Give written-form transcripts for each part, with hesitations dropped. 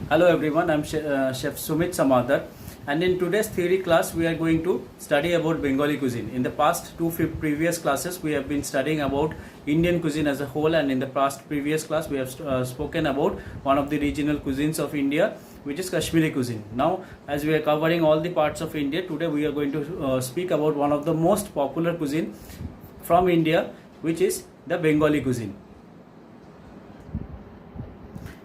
Hello everyone, I'm Chef Sumit Samadar, and in today's theory class we are going to study about Bengali cuisine. In the past previous classes we have been studying about Indian cuisine as a whole, and in the past previous class we have spoken about one of the regional cuisines of India, which is Kashmiri cuisine. Now as we are covering all the parts of India, today we are going to speak about one of the most popular cuisine from India, which is the Bengali cuisine.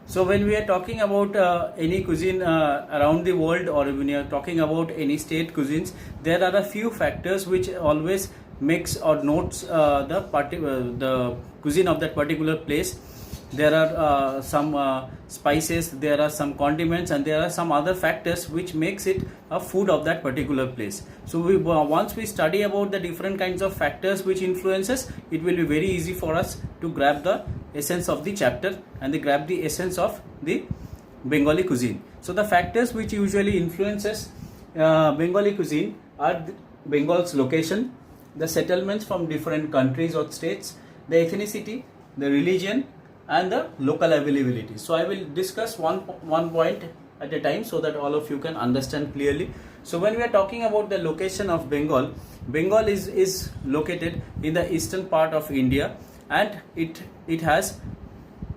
So when we are talking about any cuisine around the world, or when we are talking about any state cuisines, there are a few factors which always makes or notes the cuisine of that particular place. There are some spices, there are some condiments, and there are some other factors which makes it a food of that particular place. So once we study about the different kinds of factors which influences, it will be very easy for us to grab the essence of the chapter and grab the essence of the Bengali cuisine. So the factors which usually influences Bengali cuisine are Bengal's location, the settlements from different countries or states, the ethnicity, the religion, and the local availability. So I will discuss one point at a time so that all of you can understand clearly. So when we are talking about the location of Bengal, Bengal is located in the eastern part of India, and it has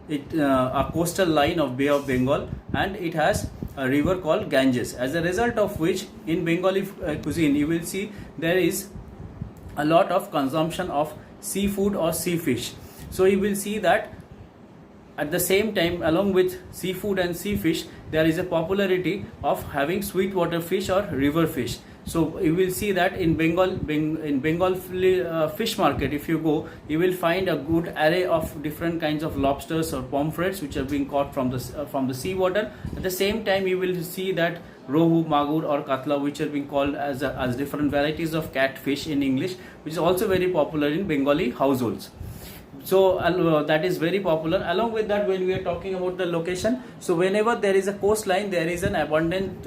a coastal line of Bay of Bengal, and it has a river called Ganges. As a result of which, in Bengali cuisine you will see there is a lot of consumption of seafood or sea fish. So you will see that at the same time, along with seafood and sea fish, there is a popularity of having sweetwater fish or river fish. So you will see that in Bengal fish market, if you go, you will find a good array of different kinds of lobsters or pomfrets which are being caught from the sea water. At the same time, you will see that rohu, magur, or katla, which are being called as different varieties of catfish in English, which is also very popular in Bengali households. So that is very popular. Along with that, when we are talking about the location, so whenever there is a coastline, there is an abundant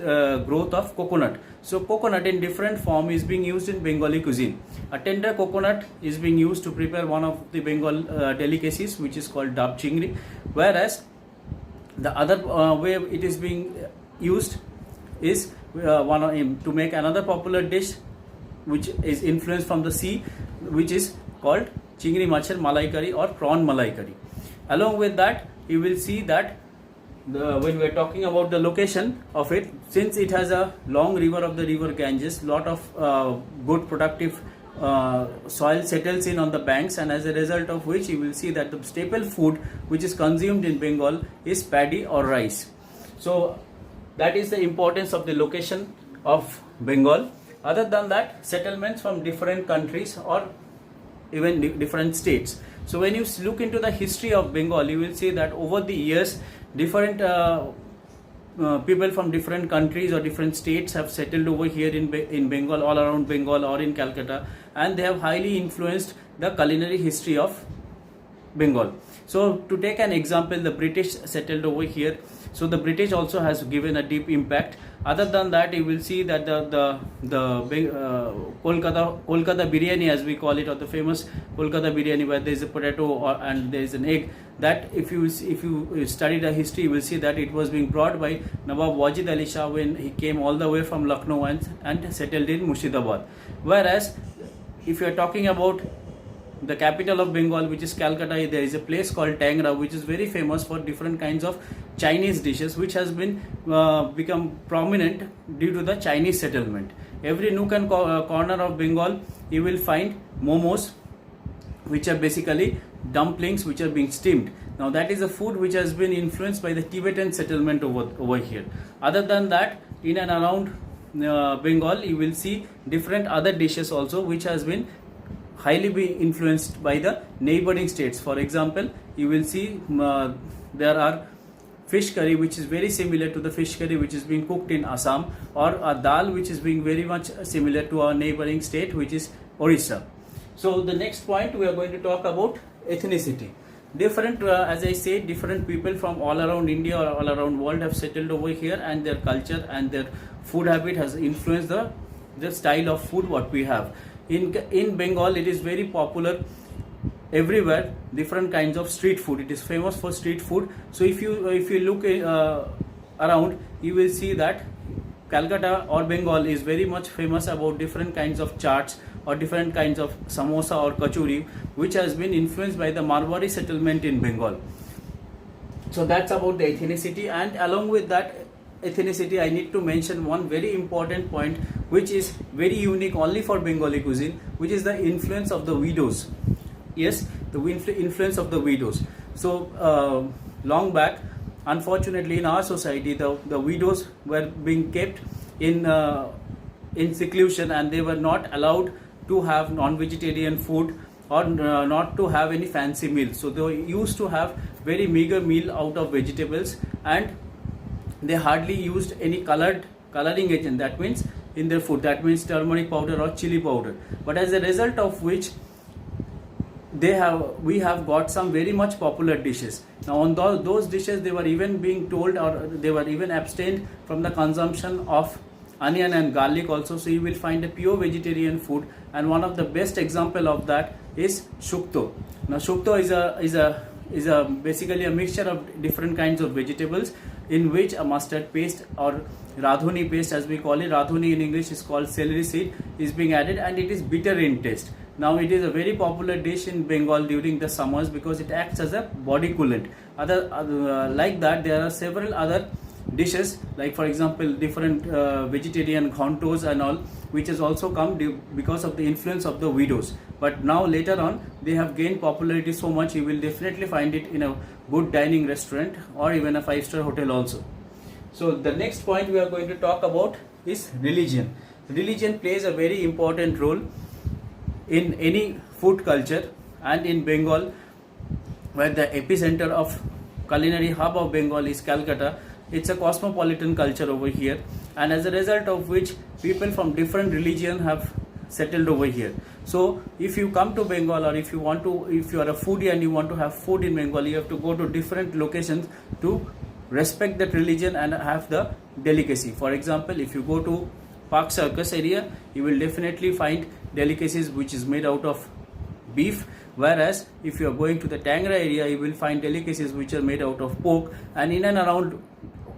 growth of coconut. So coconut in different form is being used in Bengali cuisine. A tender coconut is being used to prepare one of the Bengal delicacies, which is called dab chingri, whereas the other way it is being used is to make another popular dish which is influenced from the sea, which is called chingri machar malai curry or prawn malai curry. Along with that, you will see that when we are talking about the location of it, since it has a long river of the river Ganges, lot of good productive soil settles in on the banks, and as a result of which you will see that the staple food which is consumed in Bengal is paddy or rice. So that is the importance of the location of Bengal. Other than that, settlements from different countries or even different states. So when you look into the history of Bengal, you will see that over the years different people from different countries or different states have settled over here in Bengal, all around Bengal or in Calcutta, and they have highly influenced the culinary history of Bengal. So to take an example, the British settled over here, so the British also has given a deep impact. Other than that, you will see that the Kolkata biryani, as we call it, or the famous Kolkata biryani, where there is a potato and there is an egg, that if you study the history, you will see that it was being brought by Nawab Wajid Ali Shah when he came all the way from Lucknow and settled in Murshidabad. Whereas if you are talking about the capital of Bengal, which is Calcutta, there is a place called Tangra, which is very famous for different kinds of Chinese dishes, which has been become prominent due to the Chinese settlement. Every nook and corner of Bengal, you will find momos, which are basically dumplings which are being steamed. Now that is a food which has been influenced by the Tibetan settlement over here. Other than that, in and around Bengal, you will see different other dishes also, which has been highly be influenced by the neighboring states. For example, you will see there are fish curry which is very similar to the fish curry which is being cooked in Assam, or a dal which is being very much similar to our neighboring state, which is Orissa. So the next point, we are going to talk about ethnicity. Different, as I said, different people from all around India or all around world have settled over here, and their culture and their food habit has influenced the style of food what we have. In Bengal, it is very popular everywhere, different kinds of street food. It is famous for street food. So if you look around, you will see that Calcutta or Bengal is very much famous about different kinds of chaats or different kinds of samosa or kachori, which has been influenced by the Marwari settlement in Bengal. So that's about the ethnicity, and along with that ethnicity, I need to mention one very important point which is very unique only for Bengali cuisine, which is the influence of the widows. Yes, the influence of the widows. So long back, unfortunately in our society, the widows were being kept in seclusion, and they were not allowed to have non-vegetarian food or not to have any fancy meals. So they used to have very meager meal out of vegetables, and they hardly used any coloring agent, that means in their food, that means turmeric powder or chili powder. But as a result of which, we have got some very much popular dishes. Now on those dishes, they were even being told, or they were even abstained from the consumption of onion and garlic also. So you will find a pure vegetarian food, and one of the best example of that is shukto. Now shukto is a basically a mixture of different kinds of vegetables, in which a mustard paste, or radhuni paste as we call it, radhuni in English is called celery seed, is being added, and it is bitter in taste. Now it is a very popular dish in Bengal during the summers because it acts as a body coolant. Like that, there are several other dishes, like for example different vegetarian ghontos and all, which has also come because of the influence of the widows. But now later on, they have gained popularity so much, you will definitely find it in a good dining restaurant or even a 5-star hotel also. So the next point we are going to talk about is religion. Religion plays a very important role in any food culture, and in Bengal, where the epicenter of culinary hub of Bengal is Calcutta, it's a cosmopolitan culture over here, and as a result of which, people from different religion have settled over here. So if you come to Bengal, or if you are a foodie and you want to have food in Bengal, you have to go to different locations to respect that religion and have the delicacy. For example, if you go to Park Circus area, you will definitely find delicacies which is made out of beef, whereas if you are going to the Tangra area, you will find delicacies which are made out of pork. And in and around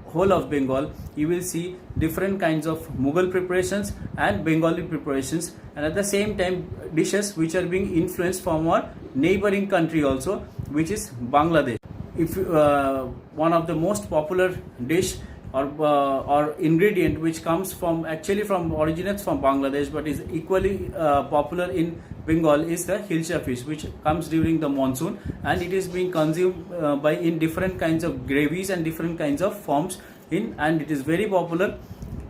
whole of Bengal, you will see different kinds of Mughal preparations and Bengali preparations, and at the same time dishes which are being influenced from our neighboring country also, which is Bangladesh. If one of the most popular dish or ingredient which comes from originates from Bangladesh but is equally popular in Bengal is the hilsa fish, which comes during the monsoon, and it is being consumed in different kinds of gravies and different kinds of forms and it is very popular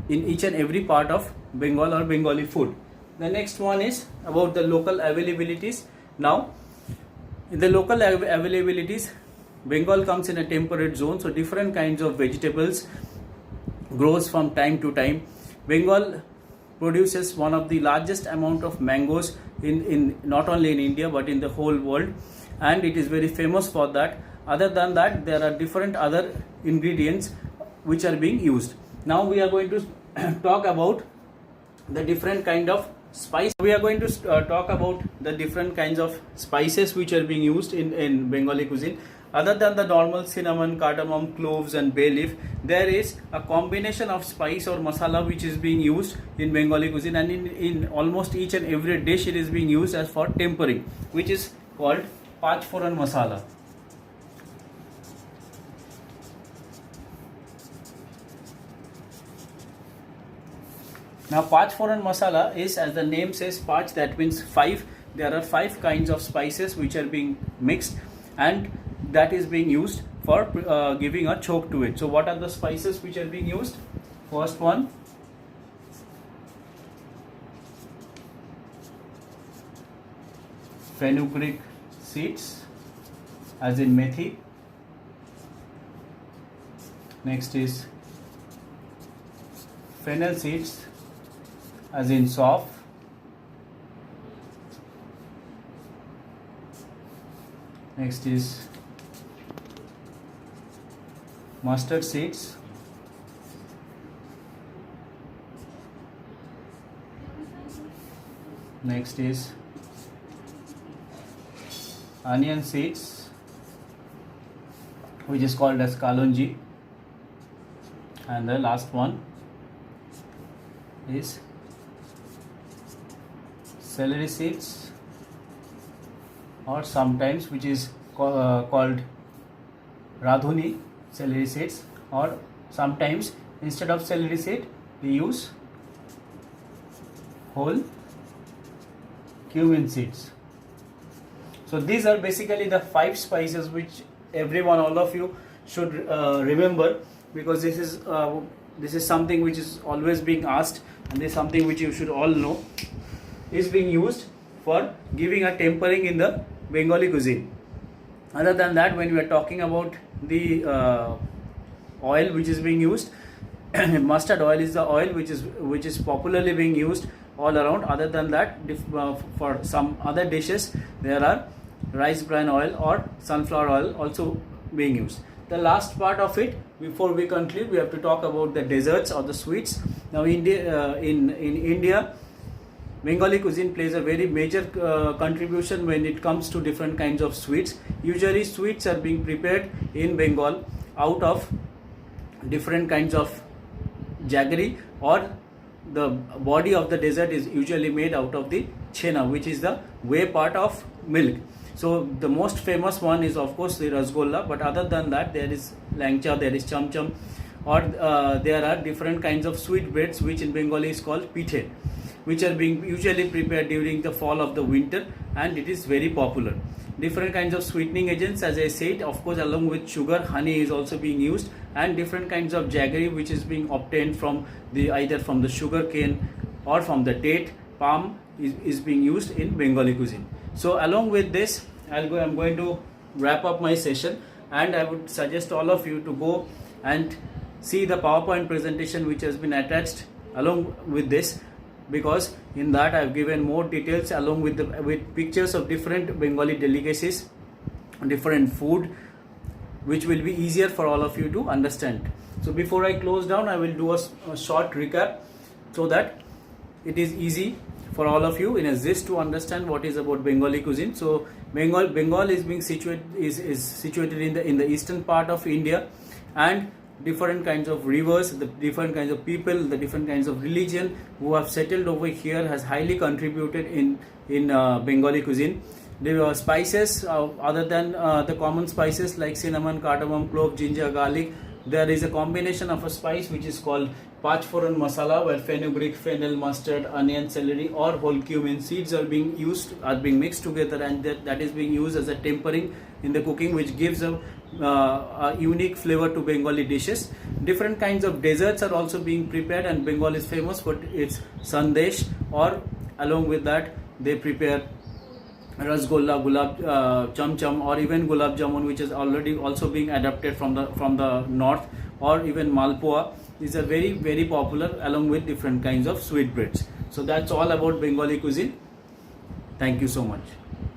in each and every part of Bengal or Bengali food. The next one is about the local availabilities. Now in the local availabilities, Bengal comes in a temperate zone, so different kinds of vegetables grows from time to time. Bengal produces one of the largest amount of mangoes in not only in India but in the whole world, and it is very famous for that. Other than that, there are different other ingredients which are being used. Now we are going to talk about the different kind of spice. We are going to talk about the different kinds of spices which are being used in Bengali cuisine. Other than the normal cinnamon, cardamom, cloves and bay leaf, there is a combination of spice or masala which is being used in Bengali cuisine, and in almost each and every dish it is being used as for tempering, which is called Pachforan masala. Now Pachforan masala is, as the name says, Pach, that means 5. There are 5 kinds of spices which are being mixed, and that is being used for giving a choke to it. So what are the spices which are being used? First one, fenugreek seeds, as in methi. Next is fennel seeds, as in sauf. Next is mustard seeds. Next is onion seeds, which is called as kalonji. and the last one is celery seeds, or sometimes which is called radhuni celery seeds, or sometimes instead of celery seed we use whole cumin seeds. So these are basically the 5 spices which everyone, all of you should remember, because this is something which is always being asked, and this is something which you should all know is being used for giving a tempering in the Bengali cuisine. Other than that, when we are talking about the oil which is being used, mustard oil is the oil which is popularly being used all around. Other than that, for some other dishes there are rice bran oil or sunflower oil also being used. The last part of it, before we conclude, we have to talk about the desserts or the sweets. Now in India, Bengali cuisine plays a very major contribution when it comes to different kinds of sweets. Usually sweets are being prepared in Bengal out of different kinds of jaggery, or the body of the dessert is usually made out of the chena, which is the whey part of milk. So the most famous one is of course the rasgulla, but other than that there is langcha, there is cham cham, or there are different kinds of sweet breads which in Bengali is called pithe, which are being usually prepared during the fall of the winter, and it is very popular. Different kinds of sweetening agents, as I said, of course along with sugar, honey is also being used, and different kinds of jaggery which is being obtained from either from the sugar cane or from the date palm is being used in Bengali cuisine. So along with this, I'm going to wrap up my session, and I would suggest all of you to go and see the PowerPoint presentation which has been attached along with this, because in that I've given more details along with pictures of different Bengali delicacies, different food, which will be easier for all of you to understand. So before I close down, I will do a short recap so that it is easy for all of you in a gist to understand what is about Bengali cuisine. So Bengal is being situated in the eastern part of India, and different kinds of rivers, the different kinds of people, the different kinds of religion who have settled over here has highly contributed in Bengali cuisine. The spices, other than the common spices like cinnamon, cardamom, clove, ginger, garlic, there is a combination of a spice which is called Pachforan masala, where fenugreek, fennel, mustard, onion, celery or whole cumin seeds are being mixed together, and that is being used as a tempering in the cooking, which gives a unique flavor to Bengali dishes. Different kinds of desserts are also being prepared, and Bengal is famous for its sandesh, or along with that they prepare rasgulla, gulab cham cham, or even gulab jamun, which is already also being adapted from the north, or even malpua. These are very, very popular along with different kinds of sweet breads. So that's all about Bengali cuisine. Thank you so much.